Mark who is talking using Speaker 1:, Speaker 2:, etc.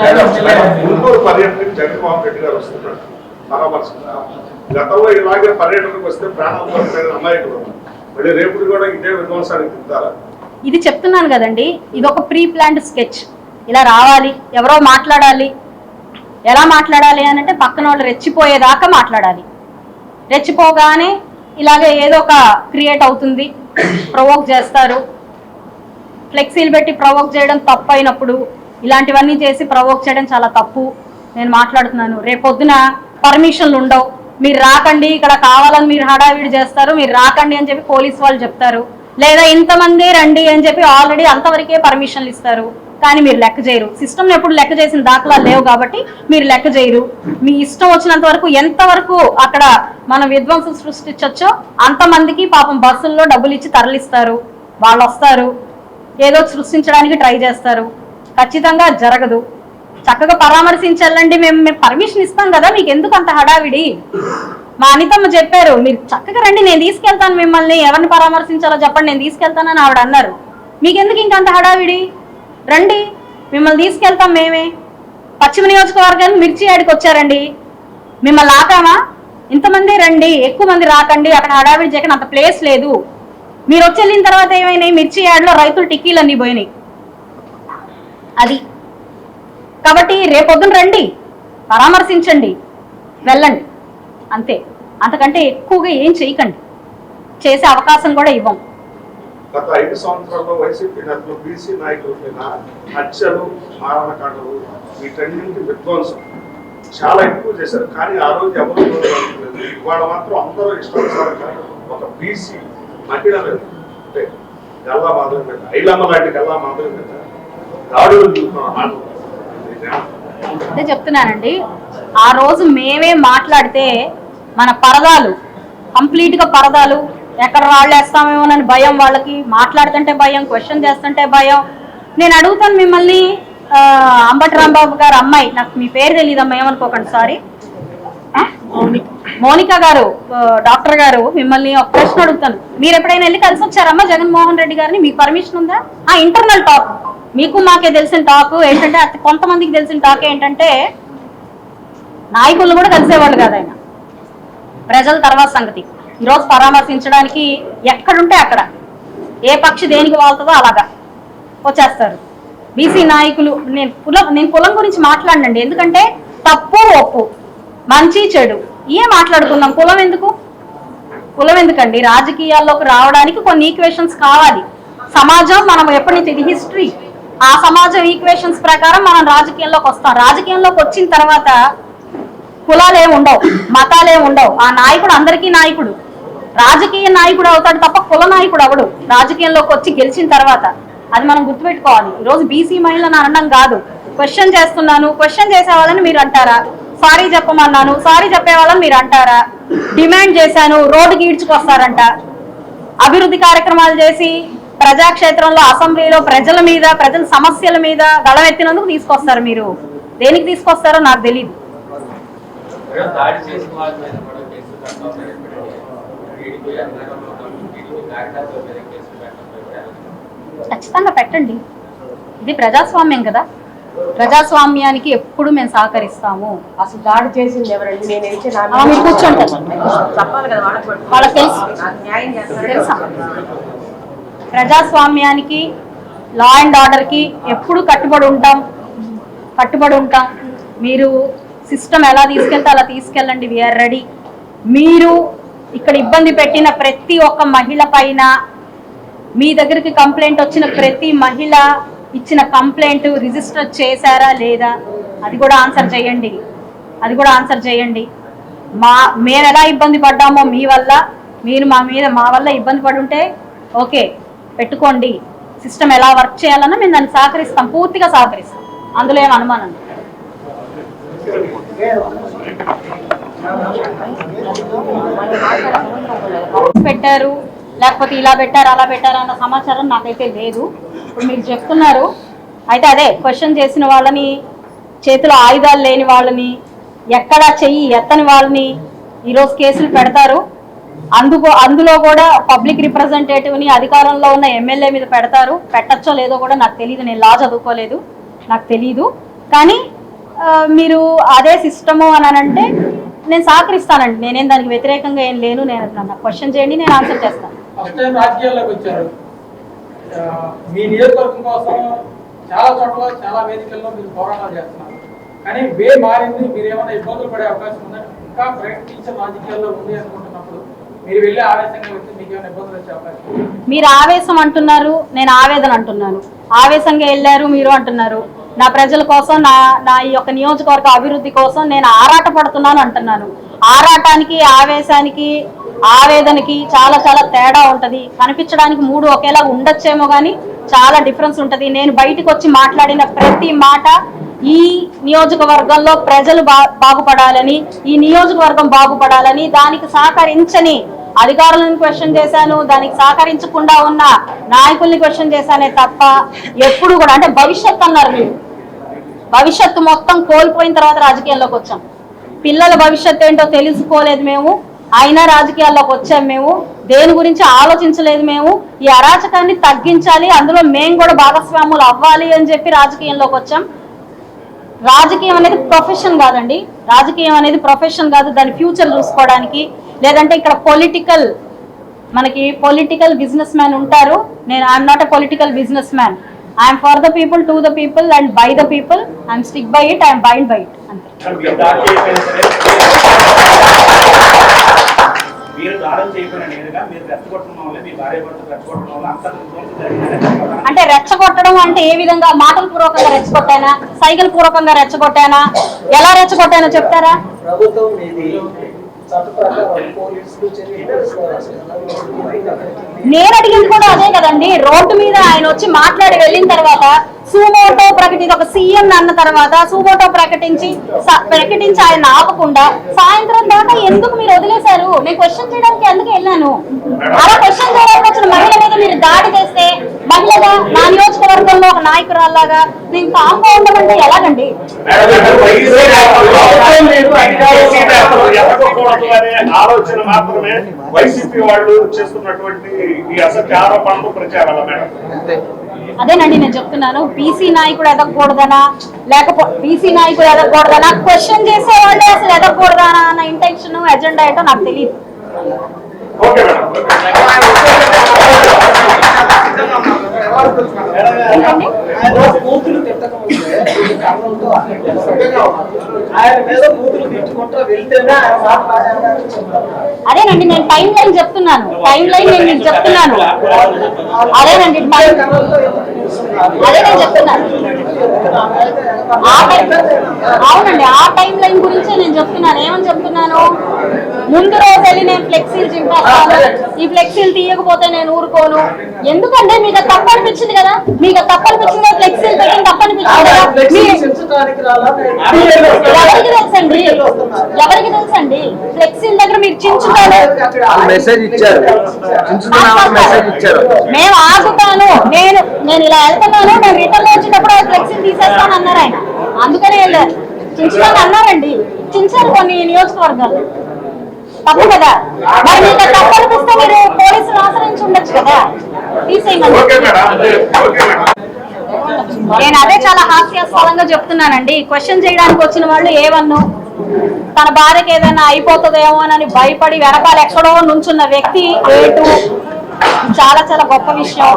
Speaker 1: గుంటూరు పర్యటనకి జగన్మోహన్ రెడ్డి గారు వస్తున్నారు పరామర్శ. గతంలో ఇలాగే పర్యటనకు వస్తే ప్రాణాలు కోల్పోయిన అమాయకులు మళ్ళీ రేపు కూడా ఇదే విధ్వంసానికి దిగుతారా?
Speaker 2: ఇది చెప్తున్నాను కదండి, ఇది ఒక ప్రీ ప్లాన్డ్ స్కెచ్. ఇలా రావాలి, ఎవరో మాట్లాడాలి. ఎలా మాట్లాడాలి అని అంటే పక్కన వాళ్ళు రెచ్చిపోయేదాకా మాట్లాడాలి. రెచ్చిపోగానే ఇలాగే ఏదో ఒక క్రియేట్ అవుతుంది, ప్రొవోక్ చేస్తారు. ఫ్లెక్సీలు పెట్టి ప్రొవోక్ చేయడం తప్పు అయినప్పుడు ఇలాంటివన్నీ చేసి ప్రొవోక్ చేయడం చాలా తప్పు. నేను మాట్లాడుతున్నాను, రేపొద్దున పర్మిషన్లు ఉండవు, మీరు రాకండి, ఇక్కడ కావాలని మీరు హడావిడి చేస్తారు, మీరు రాకండి అని చెప్పి పోలీసు వాళ్ళు చెప్తారు. లేదా ఇంతమంది రండి అని చెప్పి ఆల్రెడీ అంతవరకే పర్మిషన్లు ఇస్తారు, కానీ మీరు లెక్క చేయరు. సిస్టమ్ని ఎప్పుడు లెక్క చేసిన దాఖలాలు లేవు కాబట్టి మీరు లెక్క చేయరు. మీ ఇష్టం వచ్చినంత వరకు ఎంతవరకు అక్కడ మనం విధ్వంసం సృష్టించవచ్చో అంతమందికి పాపం బస్సుల్లో డబ్బులు ఇచ్చి తరలిస్తారు. వాళ్ళు వస్తారు, ఏదో సృష్టించడానికి ట్రై చేస్తారు. ఖచ్చితంగా జరగదు. చక్కగా పరామర్శించాలండి, మేము పర్మిషన్ ఇస్తాం కదా, మీకు ఎందుకు అంత హడావిడి? మా అనితమ్మ చెప్పారు, మీరు చక్కగా రండి, నేను తీసుకెళ్తాను మిమ్మల్ని, ఎవరిని పరామర్శించాలో చెప్పండి, నేను తీసుకెళ్తానని ఆవిడ అన్నారు. మీకెందుకు ఇంకంత హడావిడి? రండి, మిమ్మల్ని తీసుకెళ్తాం మేమే. పశ్చిమ నియోజకవర్గానికి మిర్చి యాడికి వచ్చారండి, మిమ్మల్ని ఆపామా? ఇంతమంది రండి, ఎక్కువ మంది రాకండి, అక్కడ హడావిడి చేయకండి, అంత ప్లేస్ లేదు. మీరు వచ్చి వెళ్ళిన తర్వాత ఏమైనాయి, మిర్చి యార్డ్లో రైతులు టిక్కీలన్నీ పోయినాయి. అది కాబట్టి రేపొద్దున రండి, పరామర్శించండి, వెళ్ళండి, అంతే. అంతకంటే ఎక్కువగా ఏం చేయకండి, చేసే అవకాశం కూడా ఇవ్వం.
Speaker 1: గత 5 సంవత్సరాల్లో వైసీపీ నేతలు బీసీ నాయకుల మీద హత్యలు, మారణకాండలు, వీటన్నింటి విధ్వంసం చాలా ఎక్కువ చేశారు. కానీ ఆ రోజు ఎవరు లేదు. ఇవాళ మాత్రం అందరూ ఇష్టానుసారంగా ఒక బీసీ మహిళ మీద, అంటే గల్లా మాధవి మీద, ఐలమ్మ లాంటి గల్లా మాధవి మీద దాడులు చూస్తున్నాం.
Speaker 2: అదే చెప్తున్నానండి, ఆ రోజు మేమే మాట్లాడితే మన పరదాలు కంప్లీట్గా పరదాలు, ఎక్కడ రాళ్ళు వేస్తామేమోనని భయం వాళ్ళకి, మాట్లాడుతుంటే భయం, క్వశ్చన్ చేస్తుంటే భయం. నేను అడుగుతాను మిమ్మల్ని, అంబటి రాంబాబు గారు అమ్మాయి, నాకు మీ పేరు తెలియదమ్మా, ఏమనుకోకండి, సారీ, మోనికా గారు, డాక్టర్ గారు, మిమ్మల్ని ఒక ప్రశ్న అడుగుతాను. మీరు ఎప్పుడైనా వెళ్ళి కలిసి వచ్చారమ్మా జగన్మోహన్ రెడ్డి గారిని? మీకు పర్మిషన్ ఉందా? ఇంటర్నల్ టాక్, మీకు మాకే తెలిసిన టాక్ ఏంటంటే, కొంతమందికి తెలిసిన టాక్ ఏంటంటే నాయకులు కూడా కలిసేవాళ్ళు కాదు ఆయన, ప్రజల తర్వాత సంగతి. ఈరోజు పరామర్శించడానికి ఎక్కడుంటే అక్కడ, ఏ పక్షి దేనికి వాళ్తుందో అలాగా వచ్చేస్తారు బీసీ నాయకులు. నేను కులం గురించి మాట్లాడనండి, ఎందుకంటే తప్పు ఒప్పు, మంచి చెడు ఏ మాట్లాడుకుందాం. కులం ఎందుకండి? రాజకీయాల్లోకి రావడానికి కొన్ని ఈక్వేషన్స్ కావాలి. సమాజం మనం ఎప్పటి నుంచి, ఇది హిస్టరీ, ఆ సమాజం ఈక్వేషన్స్ ప్రకారం మనం రాజకీయంలోకి వస్తాం. రాజకీయంలోకి వచ్చిన తర్వాత కులాలే ఉండవు, మతాలే ఉండవు. ఆ నాయకుడు అందరికీ నాయకుడు, రాజకీయ నాయకుడు అవుతాడు తప్ప కుల నాయకుడు అవడు రాజకీయంలోకి వచ్చి గెలిచిన తర్వాత. అది మనం గుర్తుపెట్టుకోవాలి. ఈరోజు బీసీ మహిళలను అనడం కాదు, క్వశ్చన్ చేస్తున్నాను, క్వశ్చన్ చేసే వాళ్ళని మీరు అంటారా? సారీ చెప్పమన్నాను, సారీ చెప్పే వాళ్ళని మీరు అంటారా? డిమాండ్ చేశాను, రోడ్డుకి ఈడ్చుకొస్తారంట. అభివృద్ధి కార్యక్రమాలు చేసి ప్రజాక్షేత్రంలో అసెంబ్లీలో ప్రజల మీద, ప్రజల సమస్యల మీద గళమెత్తినందుకు తీసుకొస్తారు. మీరు దేనికి తీసుకొస్తారో నాకు తెలియదు. ఖచ్చితంగా పెట్టండి, ఇది ప్రజాస్వామ్యం కదా, ప్రజాస్వామ్యానికి ఎప్పుడు మేము సహకరిస్తాము.
Speaker 3: అసలు దాడి చేసింది ఎవరండి? నేను
Speaker 2: కూర్చుంటాను,
Speaker 3: చెప్పాలి కదా
Speaker 2: వాళ్ళకి తెలుసా? ప్రజాస్వామ్యానికి, లా అండ్ ఆర్డర్కి ఎప్పుడు కట్టుబడి ఉంటాం. మీరు సిస్టమ్ ఎలా తీసుకెళ్తే అలా తీసుకెళ్ళండి, వీఆర్ రెడీ. మీరు ఇక్కడ ఇబ్బంది పెట్టిన ప్రతి ఒక్క మహిళ పైన, మీ దగ్గరికి కంప్లైంట్ వచ్చిన ప్రతి మహిళ ఇచ్చిన కంప్లైంట్ రిజిస్టర్ చేశారా లేదా అది కూడా ఆన్సర్ చేయండి. మేము ఎలా ఇబ్బంది పడ్డామో మీ వల్ల, మీరు మా వల్ల ఇబ్బంది పడి ఉంటే ఓకే పెట్టుకోండి. సిస్టమ్ ఎలా వర్క్ చేయాలన్నా మేము దాన్ని సహకరిస్తాం, పూర్తిగా సహకరిస్తాం, అందులో ఏం అనుమానం. పెట్టారు లేకపోతే ఇలా పెట్టారు అలా పెట్టారు అన్న సమాచారం నాకైతే లేదు. ఇప్పుడు మీరు చెప్తున్నారు, అయితే అదే క్వశ్చన్ చేసిన వాళ్ళని, చేతిలో ఆయుధాలు లేని వాళ్ళని, ఎక్కడ చెయ్యి ఎత్తని వాళ్ళని ఈరోజు కేసులు పెడతారు. అందులో కూడా పబ్లిక్ రిప్రజెంటేటివ్ని, అధికారంలో ఉన్న ఎమ్మెల్యే మీద పెడతారు. పెట్టచ్చో లేదో కూడా నాకు తెలియదు, నేను లా చదువుకోలేదు, నాకు తెలీదు. కానీ మీరు అదే సిస్టము అని అంటే నేను సహకరిస్తానండి. నేనేం దానికి వ్యతిరేకంగా ఏం లేను. నేను నన్ను క్వశ్చన్ చేయండి, నేను ఆన్సర్ చేస్తాను.
Speaker 4: ఫస్ట్ టైం రాజకీయాల్లోకి వచ్చారు. మీ నియోజకవర్గం కోసం చాలా చోట్ల చాలా వేదికల్లో మీరు పోరాటాలు చేస్తున్నారు. కానీ వే మారింది, మీరు ఏమైనా ఇబ్బందులు పడే అవకాశం ఉందని ఇంకా ప్రకటించిన రాజకీయాల్లో ఉంది అనుకుంటున్నప్పుడు మీరు వెళ్ళే ఆవేశంగా వచ్చి మీకు ఏమైనా ఇబ్బందులు వచ్చే అవకాశం?
Speaker 2: మీరు ఆవేశం అంటున్నారు, నేను ఆవేదన అంటున్నాను. ఆవేశంగా వెళ్ళారు మీరు అంటున్నారు. నా ప్రజల కోసం, నా ఈ యొక్క నియోజకవర్గ అభివృద్ధి కోసం నేను ఆరాట పడుతున్నాను అంటున్నాను. ఆరాటానికి, ఆవేశానికి, ఆవేదనకి చాలా చాలా తేడా ఉంటుంది. కనిపించడానికి మూడు ఒకేలా ఉండొచ్చేమో కానీ చాలా డిఫరెన్స్ ఉంటుంది. నేను బయటకు వచ్చి మాట్లాడిన ప్రతి మాట ఈ నియోజకవర్గంలో ప్రజలు బాగుపడాలని, ఈ నియోజకవర్గం బాగుపడాలని, దానికి సహకరించని అధికారులను క్వశ్చన్ చేశాను, దానికి సహకరించకుండా ఉన్న నాయకుల్ని క్వశ్చన్ చేశానే తప్ప ఎప్పుడు కూడా, అంటే భవిష్యత్తు అన్నారు మీరు, భవిష్యత్తు మొత్తం కోల్పోయిన తర్వాత రాజకీయాల్లోకి వచ్చాం. పిల్లల భవిష్యత్తు ఏంటో తెలుసుకోలేదు మేము, అయినా రాజకీయాల్లోకి వచ్చాం. మేము దేని గురించి ఆలోచించలేదు. మేము ఈ అరాచకాన్ని తగ్గించాలి, అందులో మేము కూడా భాగస్వాములు అవ్వాలి అని చెప్పి రాజకీయంలోకి వచ్చాం. రాజకీయం అనేది ప్రొఫెషన్ కాదండి. రాజకీయం అనేది ప్రొఫెషన్ కాదు. దాని ఫ్యూచర్ చూసుకోవడానికి, లేదంటే ఇక్కడ మనకి పొలిటికల్ బిజినెస్ మ్యాన్ ఉంటారు. నేను I'm not a political business man. I'm for the people, to the people and by the people. I'm stick by it, I'm bind by it. అంతే. అంటే రెచ్చగొట్టడం అంటే ఏ విధంగా? మాటల పూర్వకంగా రెచ్చగొట్టానా, సైకిల్ పూర్వకంగా రెచ్చగొట్టానా, ఎలా రెచ్చగొట్టానో చెప్తారా? నేను అడిగింది కూడా అదే కదండి. రోడ్డు మీద ఆయన వచ్చి మాట్లాడి వెళ్ళిన తర్వాత సుమోటో ప్రకటించి, ఒక సీఎం అన్న తర్వాత సుమోటో ప్రకటించి ఆయన ఆపకుండా సాయంత్రం దాకా ఎందుకు మీరు వదిలేశారు? నేను క్వశ్చన్ చేయడానికి ఎందుకు వెళ్ళాను? అలా క్వశ్చన్ చేయడానికి వచ్చిన మహిళ మీద మీరు దాడి చేస్తే, మహిళగా నా నియోజకవర్గంలో ఒక నాయకురాల్లాగా నేను కామ్గా ఉండమంటే ఎలాగండి?
Speaker 1: ఆలోచన మాత్రమే వైసీపీ వాళ్ళు చేస్తున్నటువంటి ఈ అసత్య ఆరోపణలు, ప్రచారాల మేడం.
Speaker 2: అదేనండి నేను చెప్తున్నాను. బీసీ నాయకుడు ఎదగకూడదనా, లేకపోతే బీసీ నాయకుడు ఎదగకూడదనా, క్వశ్చన్ చేసే వాళ్ళే అసలు ఎదగకూడదనా అన్న ఇంటెన్షన్, ఎజెండా ఏంటో నాకు తెలియదు. అదేనండి నేను టైం లైన్ చెప్తున్నాను. టైం లైన్ నేను మీకు చెప్తున్నాను. అదేనండి అదే నేను చెప్తున్నాను. అవునండి, ఆ టైం లైన్ గురించే నేను చెప్తున్నాను. ఏమని చెప్తున్నాను? ముందు రోజు వెళ్ళి నేను ఫ్లెక్సీలు చింపేస్తాను, ఈ ఫ్లెక్సీలు తీయకపోతే నేను ఊరుకోను. ఎందుకంటే మీకు తప్పు అనిపించింది కదా, మీకు తప్పు అనిపించింది, ఫ్లెక్సీలు పెట్టిన తప్పు అనిపించింది కదా. ఎవరికి తెలుసండి, ఎవరికి తెలుసండి? ఫ్లెక్సీల దగ్గర మీరు చించుతారు, మేము ఆగుతాను, నేను ఇలా వెళ్తున్నాను, నేను రిటర్న్ వచ్చేటప్పుడు ఫ్లెక్సీలు తీసేస్తాను అన్నారు ఆయన. అందుకనే వెళ్ళారు. చించుతాను అన్నారండి. చించారు కొన్ని నియోజకవర్గాలు. తప్పు కదా. మరి మీకు తప్పు అనిపిస్తే మీరు పోలీసులు ఆశ్రయించి ఉండొచ్చు కదా, తీసేయమని. నేను అదే చాలా హాస్యాస్పదంగా చెప్తున్నానండి. క్వశ్చన్ చేయడానికి వచ్చిన వాళ్ళు ఏవన్ను తన భార్యకి ఏదైనా అయిపోతుందేమో అని భయపడి వెనకాల ఎక్కడో నుంచున్న వ్యక్తి ఏటు చాలా చాలా గొప్ప విషయం.